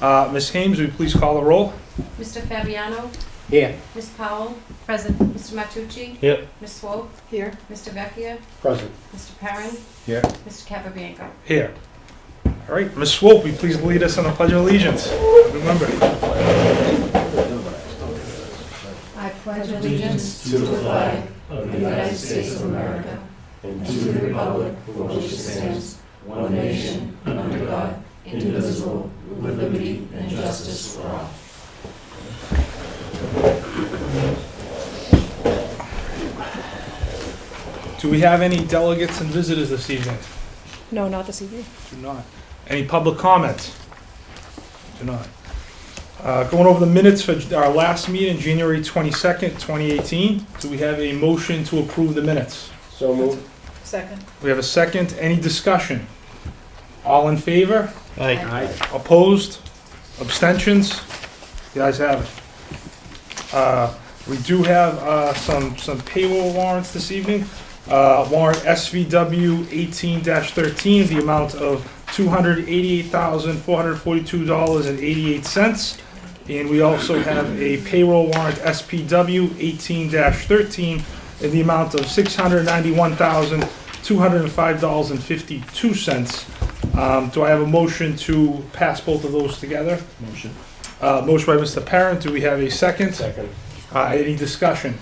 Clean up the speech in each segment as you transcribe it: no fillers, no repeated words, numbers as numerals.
Ms. Hames, will you please call the roll? Mr. Fabiano? Here. Ms. Powell? Present. Mr. Martucci? Here. Ms. Swope? Here. Mr. Vecchia? Present. Mr. Perrin? Here. Mr. Capabianco? Here. All right, Ms. Swope, will you please lead us in the Pledge of Allegiance? Remember. I pledge allegiance to the flag of the United States of America and to the republic for which it stands, one nation, under God, indivisible, with liberty and justice for all. Do we have any delegates and visitors this evening? No, not this evening. Do not. Any public comment? Do not. Going over the minutes for our last meeting, January 22nd, 2018. Do we have a motion to approve the minutes? So moved. Second. We have a second. Any discussion? All in favor? Aye. Opposed? Abstentions? The ayes have it. We do have some payroll warrants this evening. Warrant SVW 18-13, the amount of $288,442.88. And we also have a payroll warrant SPW 18-13 in the amount of $691,205.52. Do I have a motion to pass both of those together? Motion. Motion by Mr. Parent. Do we have a second? Second. Any discussion?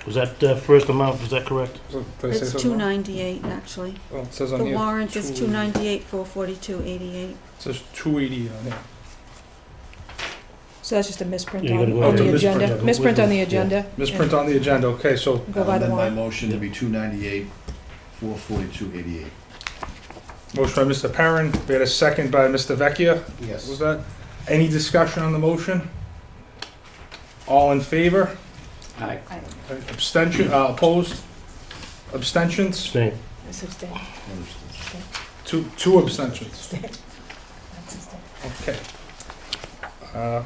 Was that first amount, is that correct? It's 298, actually. Oh, it says on The here. warrant is 298, 442.88. It says 280 on there. So that's just a misprint Yeah, you gotta on go on ahead. the It's a agenda. misprint. Misprint on the agenda. Misprint on the agenda, okay, so Go by the Amend my warrant. motion to be 298, 442.88. motion by Mr. Perrin, we had a second by Mr. Vecchia, Yes. was that? Any discussion on the motion? All in favor? Aye. Abstention, opposed? Abstentions? Abstain. It's abstain. Two abstentions, That's abstain. okay. So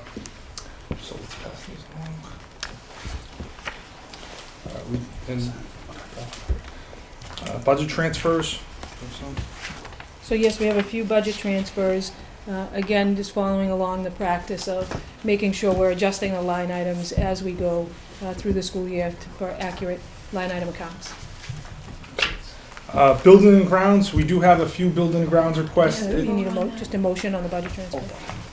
let's pass these along. Budget transfers? So yes, we have a few budget transfers. Again, just following along the practice of making sure we're adjusting the line items as we go through the school year for accurate line item accounts. Building and grounds, we do have a few building and grounds requests. You need just a motion on the budget transfer.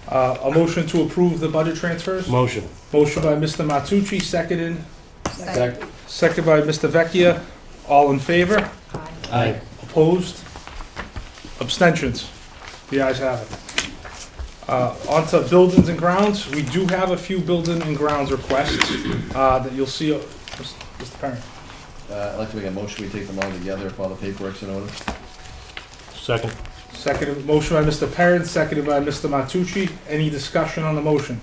A motion to approve the budget transfers? Motion. Motion by Mr. Martucci, seconded. Second. Second by Mr. Vecchia. All in favor? Aye. Opposed? Abstentions? The ayes have it. On to buildings and grounds. We do have a few building and grounds requests that you'll see. Mr. Parent. I'd like to make a motion, we take them all together if all the paperwork's in order. Second. Second, motion by Mr. Parent, seconded by Mr. Martucci. Any discussion on the motion?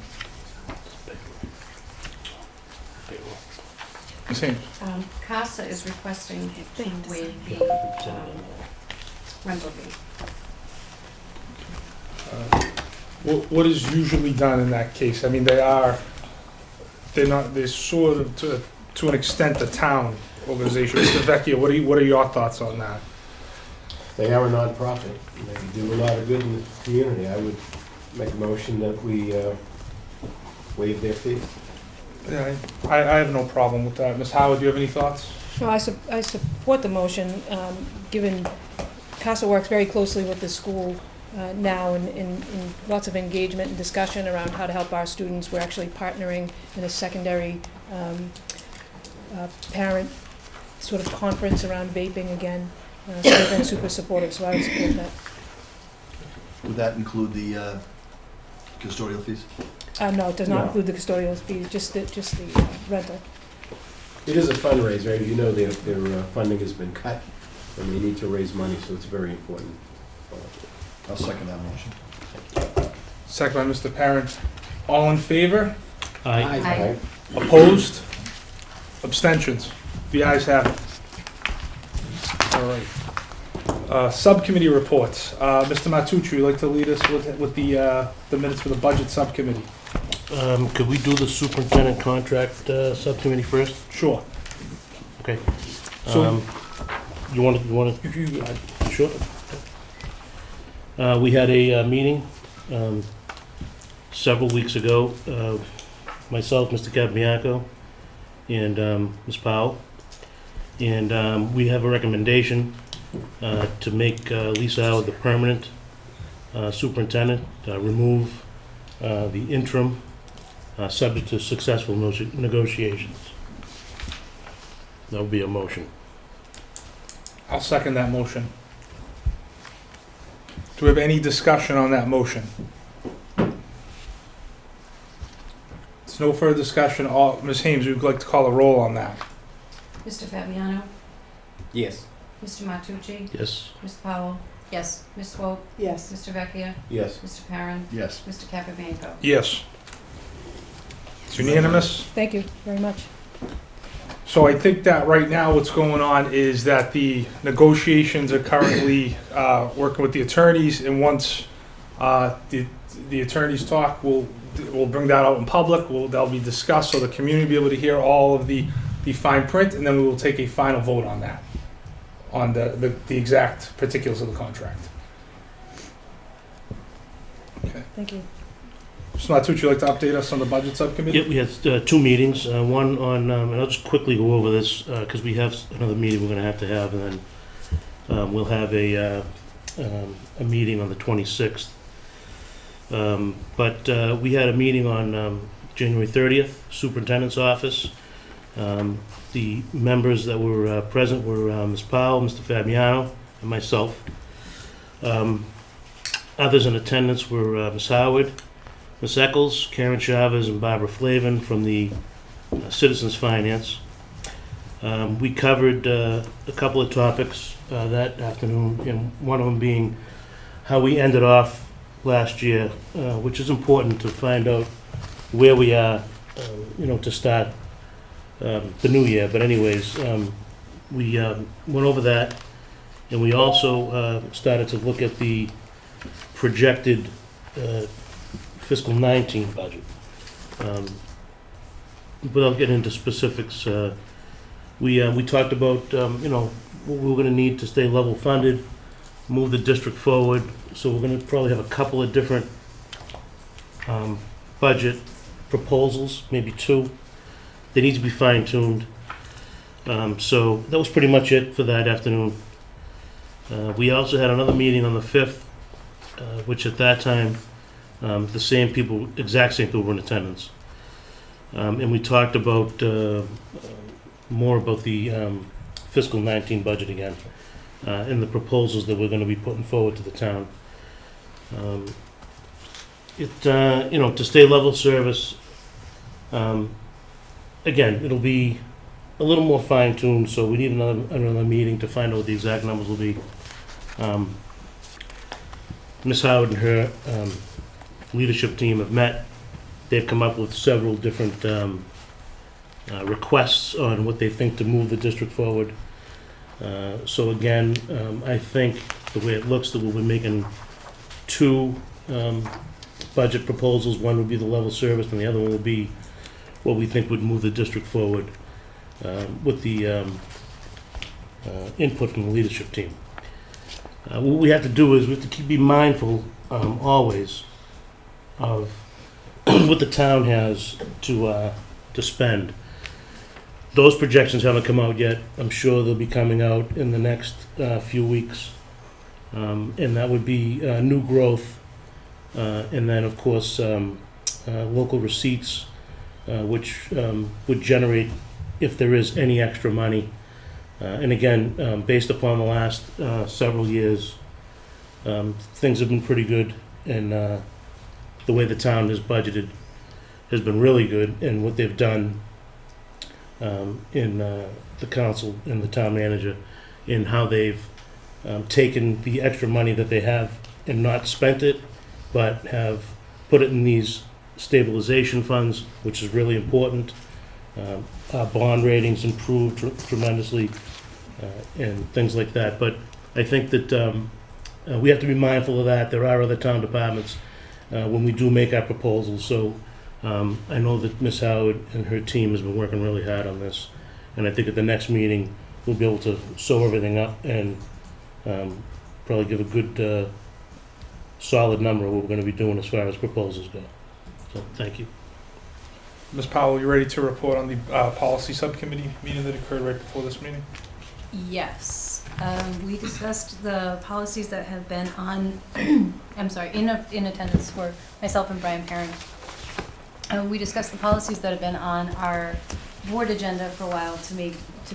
Ms. Hames. CASA is requesting to waive the rental fee. What is usually done in that case? I mean, they're sort of, to an extent, a town organization. Mr. Vecchia, what are your thoughts on that? They are a nonprofit, and they do a lot of good in the community. I would make a motion that we waive their fee. Yeah, I have no problem with that. Ms. Howard, do you have any thoughts? No, I support the motion, given CASA works very closely with the school now in lots of engagement and discussion around how to help our students. We're actually partnering in a secondary parent sort of conference around vaping again. So they've been super supportive, so I would support that. Would that include the custodial fees? No, it does not No. include the custodial fee, just the rental. It is a fundraiser, and you know their funding has been cut, and they need to raise money, so it's very important. I'll second that motion. Second by Mr. Parent. All in favor? Aye. Aye. Opposed? Abstentions? The ayes have it. All right. Subcommittee reports. Mr. Martucci, would you like to lead us with the minutes for the budget subcommittee? Could we do the superintendent contract subcommittee first? Sure. Okay. So- You want to, sure. We had a meeting several weeks ago, myself, Mr. Capabianco, and Ms. Powell. And we have a recommendation to make Lisa Howard the permanent superintendent, remove the interim, subject to successful negotiations. That would be a motion. I'll second that motion. Do we have any discussion on that motion? There's no further discussion. Ms. Hames, would you like to call a roll on that? Mr. Fabiano? Yes. Mr. Martucci? Yes. Ms. Powell? Yes. Ms. Swope? Yes. Mr. Vecchia? Yes. Mr. Perrin? Yes. Mr. Capabianco? Yes. It's unanimous. Thank you very much. So I think that right now what's going on is that the negotiations are currently working with the attorneys, and once the attorneys talk, we'll bring that out in public. That'll be discussed so the community will be able to hear all of the fine print, and then we will take a final vote on that, on the exact particulars of the contract. Okay. Thank you. Mr. Matucci, would you like to update us on the budget subcommittee? Yep, we had 2 meetings, one on, and I'll just quickly go over this, because we have another meeting we're gonna have to have, and then we'll have a meeting on the 26th. But we had a meeting on January 30th, Superintendent's office. The members that were present were Ms. Powell, Mr. Fabiano, and myself. Others in attendance were Ms. Howard, Ms. Eccles, Karen Chavez, and Barbara Flavin from the Citizens Finance. We covered a couple of topics that afternoon, and one of them being how we ended off last year, which is important to find out where we are, to start the new year. But anyways, we went over that, and we also started to look at the projected fiscal 19 budget. Without getting into specifics, we talked about what we're going to need to stay level funded, move the district forward. So we're going to probably have a couple of different budget proposals, maybe 2. They need to be fine-tuned. So that was pretty much it for that afternoon. We also had another meeting on the 5th, which at that time, the exact same people were in attendance. And we talked about more about the fiscal 19 budget again, and the proposals that we're going to be putting forward to the town. To stay level service, again, it'll be a little more fine-tuned, so we need another meeting to find out what the exact numbers will be. Ms. Howard and her leadership team have met. They've come up with several different requests on what they think to move the district forward. So again, I think the way it looks, that we'll be making 2 budget proposals. One would be the level service, and the other one will be what we think would move the district forward, with the input from the leadership team. What we have to do is we have to be mindful always of what the town has to spend. Those projections haven't come out yet. I'm sure they'll be coming out in the next few weeks. And that would be new growth, and then, of course, local receipts, which would generate, if there is any extra money. And again, based upon the last several years, things have been pretty good, and the way the town has budgeted has been really good, and what they've done in the council and the town manager, in how they've taken the extra money that they have and not spent it, but have put it in these stabilization funds, which is really important. Our bond ratings improved tremendously, and things like that. But I think that we have to be mindful of that. There are other town departments when we do make our proposals. So I know that Ms. Howard and her team has been working really hard on this, and I think at the next meeting we'll be able to sew everything up and probably give a good solid number of what we're gonna be doing as far as proposals go. So, thank you. Ms. Powell, you ready to report on the policy subcommittee meeting that occurred right before this meeting? Yes, we discussed the policies that have been on, I'm sorry, in attendance for myself and Brian Perrin. We discussed the policies that have been on our board agenda for a while to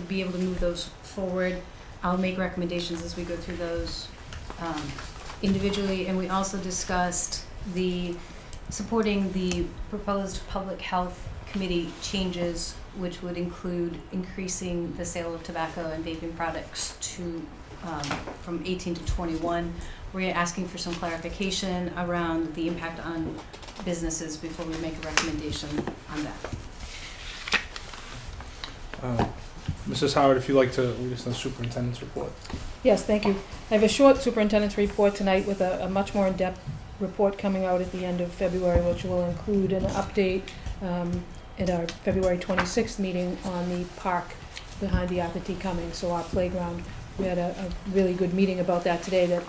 be able to move those forward. I'll make recommendations as we go through those individually, and we also discussed supporting the proposed public health committee changes, which would include increasing the sale of tobacco and vaping products to from 18 to 21. We're asking for some clarification around the impact on businesses before we make a recommendation on that. Mrs. Howard, if you'd like to lead us in the superintendent's report. Yes, thank you. I have a short superintendent's report tonight with a much more in-depth report coming out at the end of February, which will include an update at our February 26th meeting on the park behind the Arthur T. Cummings, so our playground. We had a really good meeting about that today that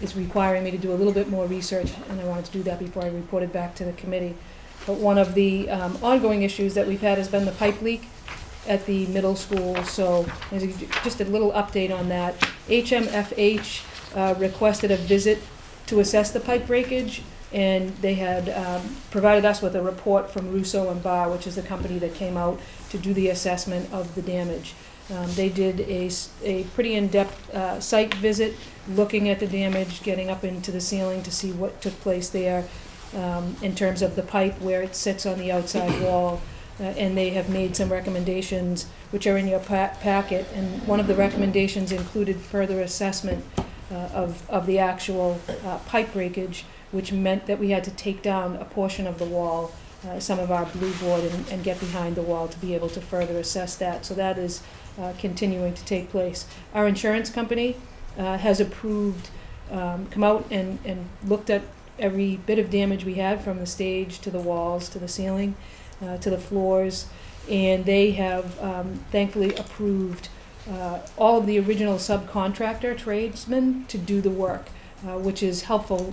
is requiring me to do a little bit more research, and I wanted to do that before I reported back to the committee. But one of the ongoing issues that we've had has been the pipe leak at the middle school, so just a little update on that. HMFH requested a visit to assess the pipe breakage, and they had provided us with a report from Russo and Barr, which is the company that came out to do the assessment of the damage. They did a pretty in-depth site visit, looking at the damage, getting up into the ceiling to see what took place there in terms of the pipe, where it sits on the outside wall, and they have made some recommendations, which are in your packet, and one of the recommendations included further assessment of the actual pipe breakage, which meant that we had to take down a portion of the wall, some of our blue board, and get behind the wall to be able to further assess that. So that is continuing to take place. Our insurance company has approved, come out and looked at every bit of damage we had, from the stage to the walls to the ceiling to the floors, and they have thankfully approved all of the original subcontractor tradesmen to do the work, which is helpful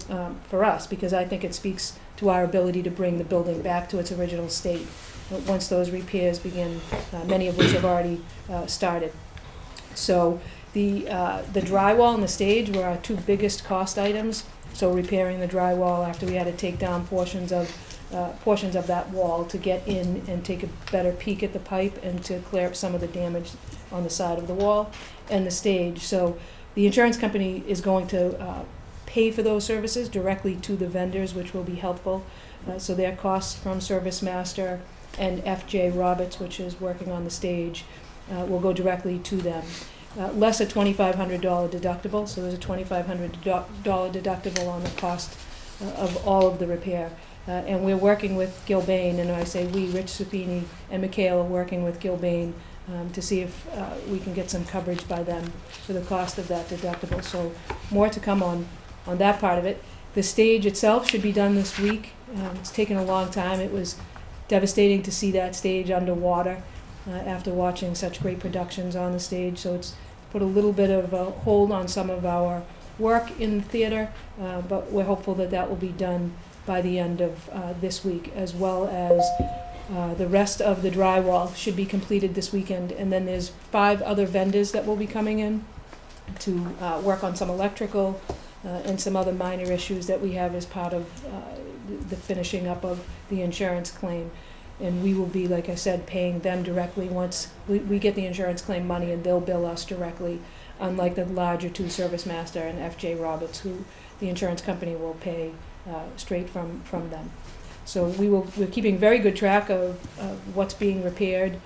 for us, because I think it speaks to our ability to bring the building back to its original state once those repairs begin, many of which have already started. So the drywall and the stage were our two biggest cost items. So repairing the drywall after we had to take down portions of that wall to get in and take a better peek at the pipe and to clear up some of the damage on the side of the wall, and the stage. So the insurance company is going to pay for those services directly to the vendors, which will be helpful. So their costs from ServiceMaster and FJ Roberts, which is working on the stage, will go directly to them. Less a $2,500 deductible, so there's a $2,500 deductible on the cost of all of the repair. And we're working with Gilbane, and I say we, Rich Supini and Mikhail, are working with Gilbane to see if we can get some coverage by them for the cost of that deductible. So more to come on that part of it. The stage itself should be done this week. It's taken a long time. It was devastating to see that stage underwater after watching such great productions on the stage. So it's put a little bit of a hold on some of our work in the theater, but we're hopeful that that will be done by the end of this week, as well as the rest of the drywall should be completed this weekend. And then there's 5 other vendors that will be coming in to work on some electrical and some other minor issues that we have as part of the finishing up of the insurance claim. And we will be, like I said, paying them directly once we get the insurance claim money, and they'll bill us directly, unlike the larger 2, ServiceMaster and FJ Roberts, who the insurance company will pay straight from them. So we're keeping very good track of what's being repaired.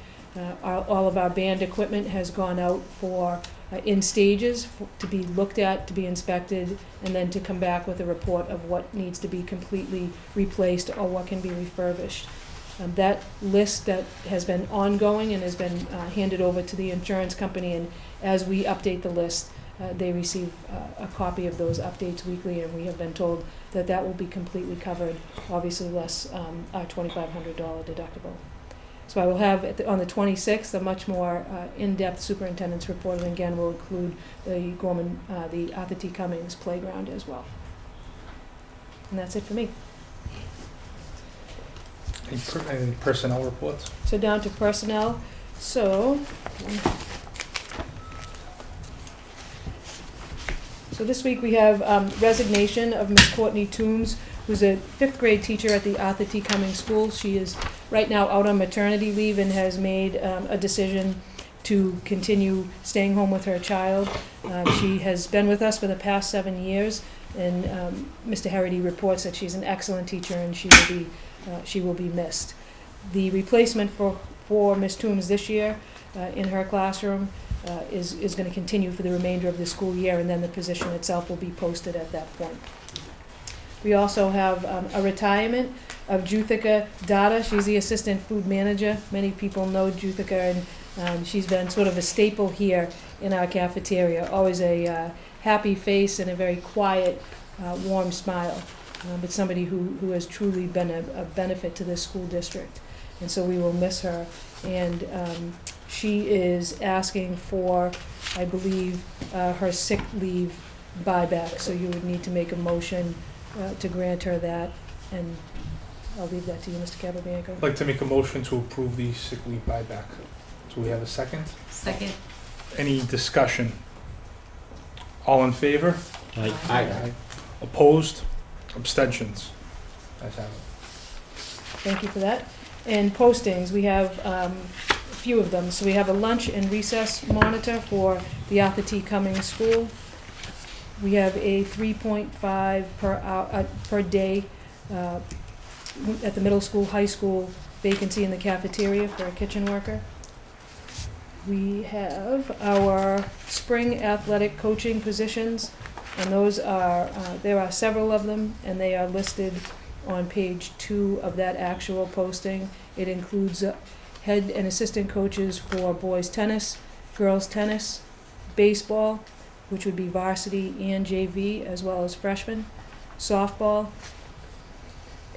All of our band equipment has gone out for in stages to be looked at, to be inspected, and then to come back with a report of what needs to be completely replaced or what can be refurbished. That list that has been ongoing and has been handed over to the insurance company, and as we update the list, they receive a copy of those updates weekly, and we have been told that that will be completely covered, obviously less our $2,500 deductible. So I will have on the 26th a much more in-depth superintendent's report, and again will include the Arthur T. Cummings playground as well. And that's it for me. Any personnel reports? So down to personnel. So this week we have resignation of Miss Courtney Toombs, who's a 5th grade teacher at the Arthur T. Cummings School. She is right now out on maternity leave and has made a decision to continue staying home with her child. She has been with us for the past 7 years, and Mr. Harity reports that she's an excellent teacher and she will be missed. The replacement for Ms. Toombs this year in her classroom is going to continue for the remainder of the school year, and then the position itself will be posted at that point. We also have a retirement of Juthika Dada. She's the assistant food manager. Many people know Juthika, and she's been sort of a staple here in our cafeteria. Always a happy face and a very quiet, warm smile, but somebody who has truly been a benefit to this school district. And so we will miss her. And she is asking for, I believe, her sick leave buyback. So you would need to make a motion to grant her that, and I'll leave that to you, Mr. Capabianco. I'd like to make a motion to approve the sick leave buyback. Do we have a second? Second. Any discussion? All in favor? Aye. Opposed? Abstentions? Ayes have it. Thank you for that. And postings, we have a few of them. So we have a lunch and recess monitor for the Arthur T. Cummings School. We have a 3.5 per day at the middle school, high school vacancy in the cafeteria for a kitchen worker. We have our spring athletic coaching positions, and those are, there are several of them, and they are listed on page 2 of that actual posting. It includes head and assistant coaches for boys tennis, girls tennis, baseball, which would be varsity and JV, as well as freshmen, softball,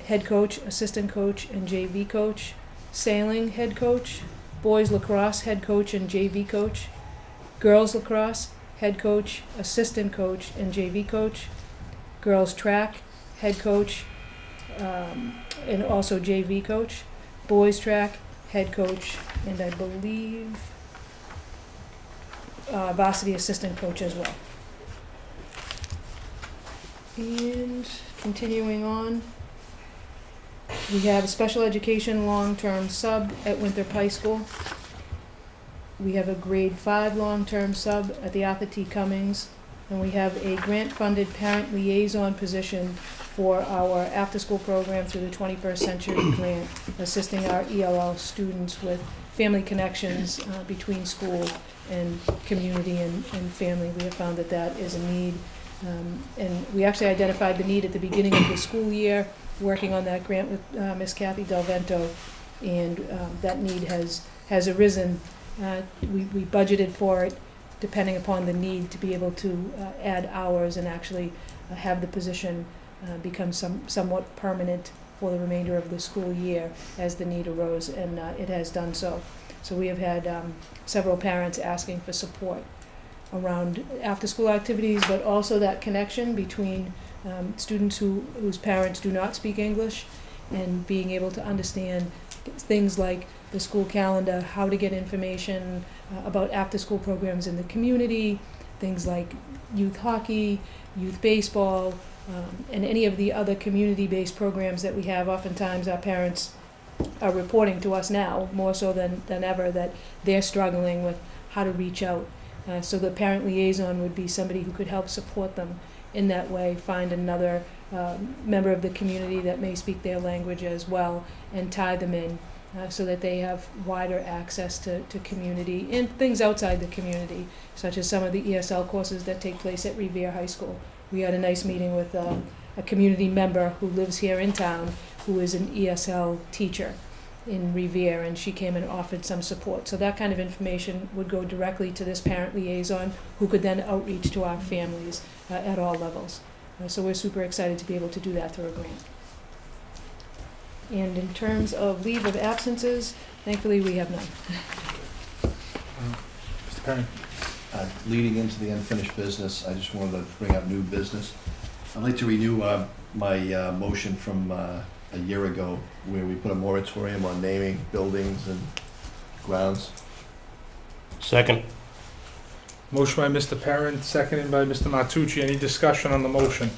head coach, assistant coach, and JV coach, sailing head coach, boys lacrosse head coach and JV coach, girls lacrosse head coach, assistant coach, and JV coach, girls track head coach, and also JV coach, boys track head coach, and I believe varsity assistant coach as well. And continuing on, we have a special education long-term sub at Winthrop High School. We have a grade 5 long-term sub at the Arthur T. Cummings, and we have a grant-funded parent liaison position for our after-school program through the 21st Century Grant, assisting our ELL students with family connections between school and community and family. We have found that that is a need, and we actually identified the need at the beginning of the school year, working on that grant with Miss Kathy Del Vento, and that need has arisen. We budgeted for it depending upon the need to be able to add hours and actually have the position become somewhat permanent for the remainder of the school year as the need arose, and it has done so. So we have had several parents asking for support around after-school activities, but also that connection between students whose parents do not speak English, and being able to understand things like the school calendar, how to get information about after-school programs in the community, things like youth hockey, youth baseball, and any of the other community-based programs that we have. Oftentimes our parents are reporting to us now, more so than ever, that they're struggling with how to reach out. So the parent liaison would be somebody who could help support them in that way, find another member of the community that may speak their language as well, and tie them in so that they have wider access to community and things outside the community, such as some of the ESL courses that take place at Revere High School. We had a nice meeting with a community member who lives here in town, who is an ESL teacher in Revere, and she came and offered some support. So that kind of information would go directly to this parent liaison, who could then outreach to our families at all levels. So we're super excited to be able to do that through a grant. And in terms of leave of absences, thankfully we have none. Mr. Perrin? Leading into the unfinished business, I just wanted to bring up new business. I'd like to renew my motion from a year ago, where we put a moratorium on naming buildings and grounds. Second. Motion by Mr. Perrin, seconded by Mr. Martucci. Any discussion on the motion?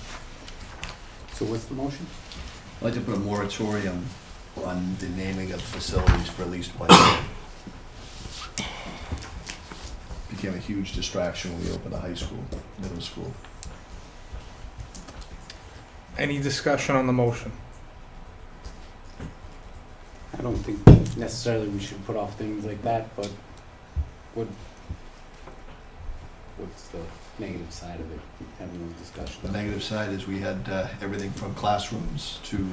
So what's the motion? I'd like to put a moratorium on the naming of facilities for at least 1 year. Became a huge distraction when we opened the high school, middle school. Any discussion on the motion? I don't think necessarily we should put off things like that, but what's the negative side of it, having those discussions? The negative side is we had everything from classrooms to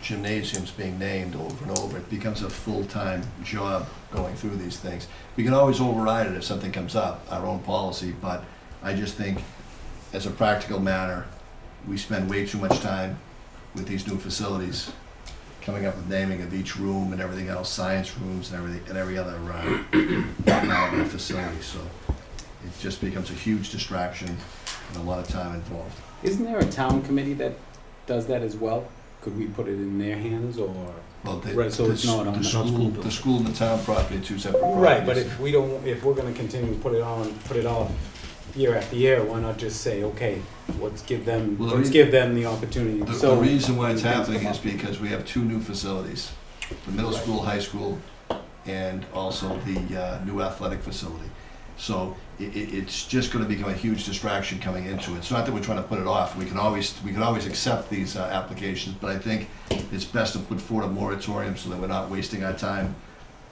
gymnasiums being named over and over. It becomes a full-time job going through these things. We can always override it if something comes up, our own policy, but I just think as a practical matter, we spend way too much time with these new facilities, coming up with naming of each room and everything else, science rooms and everything, and every other facility. So it just becomes a huge distraction and a lot of time involved. Isn't there a town committee that does that as well? Could we put it in their hands, or? Well, Right, so it's not on the school building. The school and the town property are two separate properties. Right, but if we're gonna continue to put it off year after year, why not just say, okay, let's give them the opportunity. The reason why it's happening is because we have two new facilities, the middle school, high school, and also the new athletic facility. So it's just gonna become a huge distraction coming into it. It's not that we're trying to put it off. We can always accept these applications, but I think it's best to put forward a moratorium so that we're not wasting our time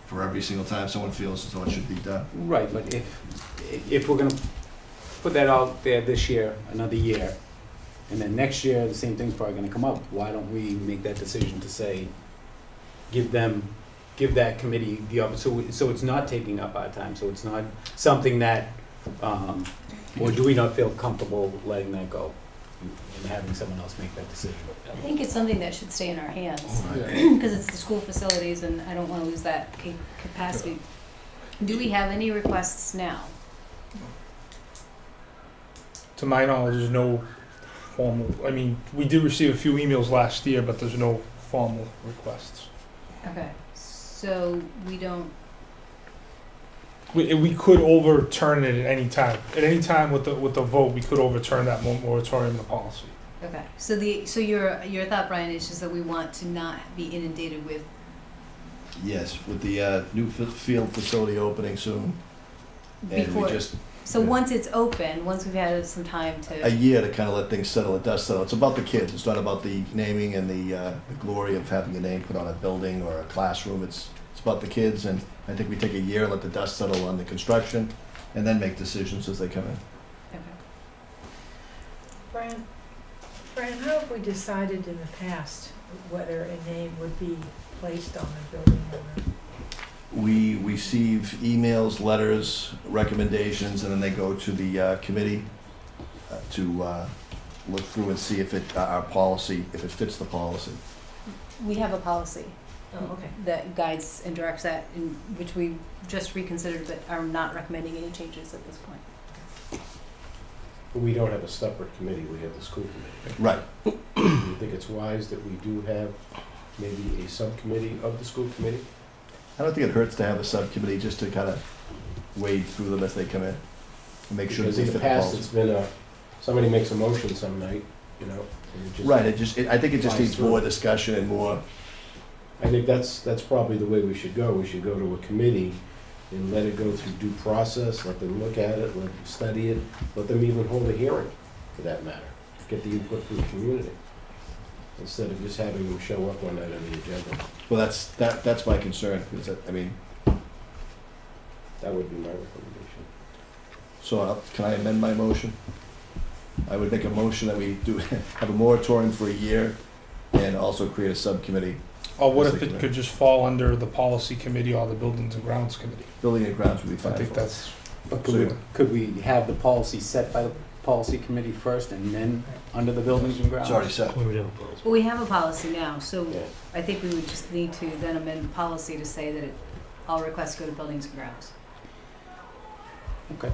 for every single time someone feels as though it should be done. Right, but if we're gonna put that out there this year, another year, and then next year, the same thing's probably gonna come up, why don't we make that decision to say, give that committee the opportunity, so it's not taking up our time, so it's not something that, or do we not feel comfortable letting that go and having someone else make that decision? I think it's something that should stay in our hands, because it's the school facilities, and I don't want to lose that capacity. Do we have any requests now? To my knowledge, there's no formal, I mean, we did receive a few emails last year, but there's no formal requests. Okay, so we don't, We could overturn it at any time. At any time with the vote, we could overturn that moratorium in the policy. okay. So your thought, Brian, is just that we want to not be inundated with, Yes, with the new field facility opening soon, and before, we just, so once it's open, once we've had some time a to, year to kind of let things settle, it does settle. It's about the kids, it's not about the naming and the glory of having a name put on a building or a classroom. It's about the kids, and I think we take a year, let the dust settle on the construction, and then make decisions as they come in. okay. Brian, how have we decided in the past whether a name would be placed on a building or not? We receive emails, letters, recommendations, and then they go to the committee to look through and see if our policy, if it fits the policy. We have a policy Oh, okay. that guides and directs that, in which we just reconsidered, but are not recommending any changes at this point. But we don't have a separate committee, we have the school committee. Right. Do you think it's wise that we do have maybe a subcommittee of the school committee? I don't think it hurts to have a subcommittee just to kind of wade through them as they come in and make sure that Because they in fit the the past, policy. it's been somebody makes a motion some night, you know, and it just. Right, I think it just flies needs through. more discussion and more, I think that's probably the way we should go. We should go to a committee and let it go through due process, let them look at it, let them study it, let them even hold a hearing, for that matter. Get the input from the community, instead of just having them show up one night on the agenda. well, that's my concern, because I mean, That would be my recommendation. so can I amend my motion? I would make a motion that we do have a moratorium for a year and also create a subcommittee, Or what if it could just fall under the policy committee or the buildings and grounds committee? building and grounds would be fine. I think that's, But could we have the policy set by the policy committee first and then under the buildings and grounds? It's already set. We would have a policy. Well, we have a policy now, so Yeah. I think we would just need to then amend the policy to say that all requests go to buildings and grounds. Okay.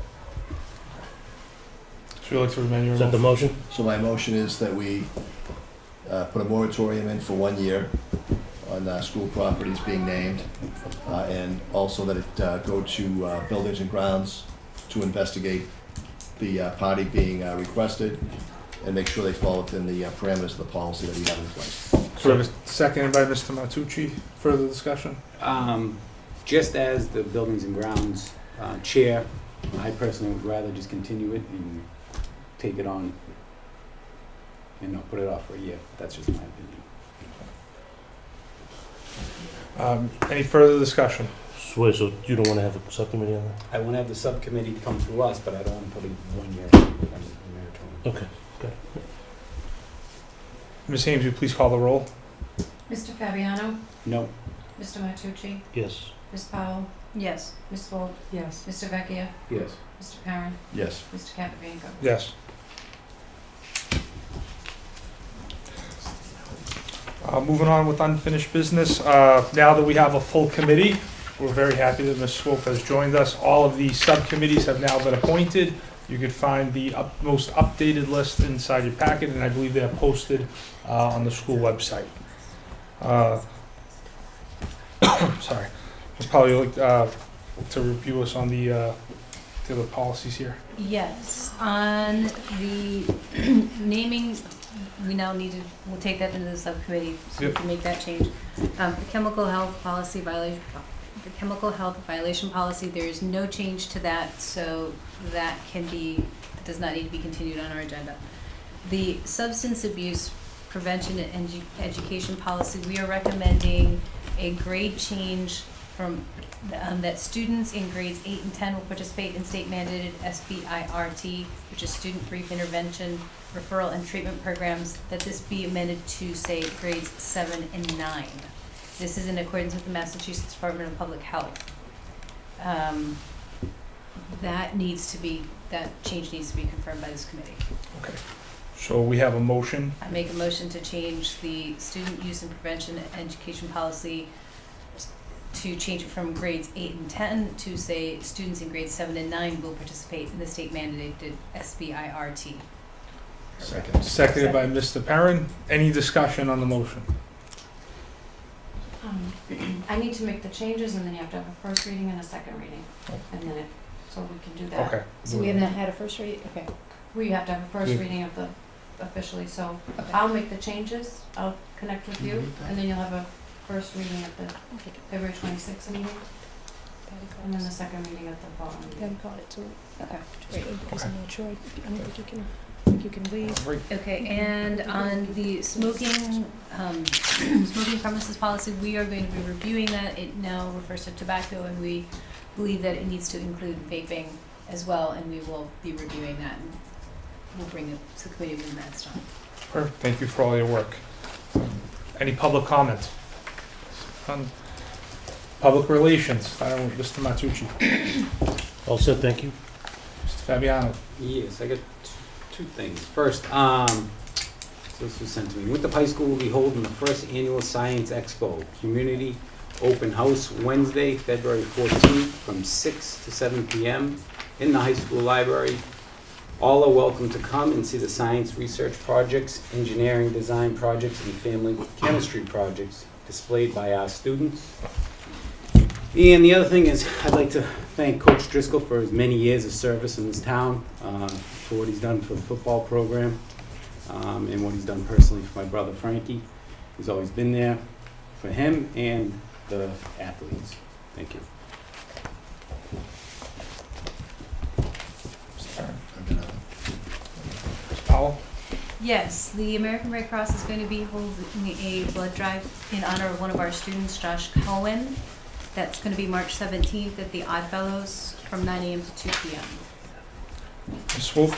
should we like to amend your Is that the motion? motion? So my motion is that we put a moratorium in for 1 year on school properties being named, and also that it go to Buildings and Grounds to investigate the party being requested and make sure they fall within the parameters of the policy that we have in place. So we have a second by Mr. Martucci. Further discussion? Just as the Buildings and Grounds chair, I personally would rather just continue it and take it on and not put it off for a year. That's just my opinion. Any further discussion? So you don't want to have a subcommittee on that? I want to have the subcommittee come through us, but I don't want to put a 1 year moratorium. Okay. Ms. Hames, will you please call the roll? Mr. Fabiano? No. Mr. Martucci? Yes. Ms. Powell? Yes. Ms. Swope? Yes. Mr. Vecchia? Yes. Mr. Perrin? Yes. Mr. Capabianco? Yes. Moving on with unfinished business. Now that we have a full committee, we're very happy that Ms. Swope has joined us. All of the subcommittees have now been appointed. You could find the most updated list inside your packet, and I believe they're posted on the school website. Sorry. I'd probably like to review us on the other policies here. Yes, on the naming, we now need to, we'll take that into the subcommittee so we Yep. can make that change. The chemical health policy violation, the chemical health violation policy, there is no change to that, so that does not need to be continued on our agenda. The substance abuse prevention and education policy, we are recommending a grade change from that students in grades 8 and 10 will participate in state mandated SBIRT, which is student brief intervention, referral and treatment programs, that this be amended to say grades 7 and 9. This is in accordance with the Massachusetts Department of Public Health. That change needs to be confirmed by this committee. Okay. So we have a motion. I make a motion to change the student use and prevention education policy to change it from grades 8 and 10 to say students in grades 7 and 9 will participate in the state mandated SBIRT. Second. Seconded by Mr. Perrin. Any discussion on the motion? I need to make the changes, and then you have to have a first reading and a second reading, and then so we can do that. Okay. So we have not had a first read, okay. We have to have a first Yeah. reading of the officially, so I'll make the changes, I'll connect with you, and then you'll have a first reading at the February 26th meeting, and then the second reading at the following I meeting. haven't caught it, so Okay. just wait, because I'm not sure, I don't think you can leave. Right. Okay, and on the smoking premises policy, we are going to be reviewing that. It now refers to tobacco, and we believe that it needs to include vaping as well, and we will be reviewing that, and we'll bring it to the committee when that's done. Perfect. Thank you for all your work. Any public comment? On public relations, I don't know, Mr. Martucci. All set, thank you. Mr. Fabiano. Yes, I got two things. First, this was sent to me. Winthrop High School will be holding the first annual Science Expo Community Open House Wednesday, February 14th from 6 to 7 p.m. in the high school library. All are welcome to come and see the science research projects, engineering design projects, and family chemistry projects displayed by our students. And the other thing is, I'd like to thank Coach Driscoll for his many years of service in this town, for what he's done for the football program, and what he's done personally for my brother Frankie. He's always been there for him and the athletes. Thank you. Mr. Perrin. I'm gonna- Ms. Powell. Yes, the American Red Cross is going to be holding a blood drive in honor of one of our students, Josh Cohen. That's going to be March 17th at the Oddfellows from 9 a.m. to 2 p.m. Ms. Swope.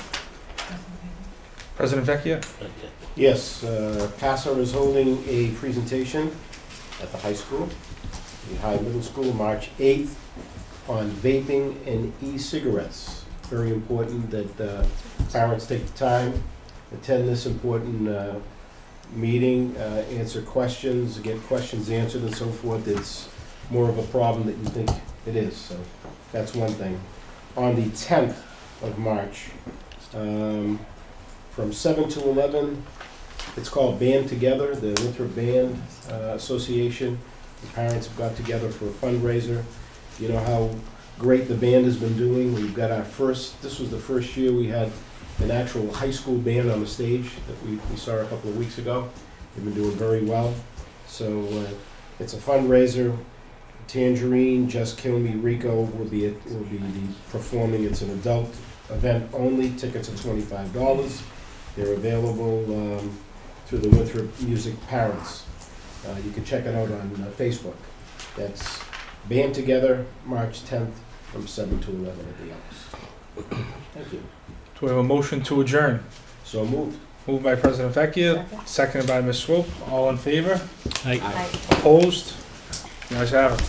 President Vecchia. Yes, PASA is holding a presentation at the high school, the high middle school, March 8th, on vaping and e-cigarettes. Very important that parents take the time, attend this important meeting, answer questions, get questions answered and so forth. It's more of a problem that you think it is, so that's one thing. On the 10th of March, from 7 to 11, It's called Band Together, the Winthrop Band Association. The parents have got together for a fundraiser. You know how great the band has been doing. We've got this was the first year we had an actual high school band on the stage that we saw a couple of weeks ago. They've been doing very well. So it's a fundraiser. Tangerine, Just Kill Me, Rico will be performing. It's an adult event only. Tickets are $25. They're available through the Winthrop Music Parents. You can check it out on Facebook. That's Band Together, March 10th from 7 to 11 at the office. Thank you. Do we have a motion to adjourn? So moved. Moved by President Vecchia, seconded by Ms. Swope. All in favor? Aye. Aye. Opposed? You guys have it.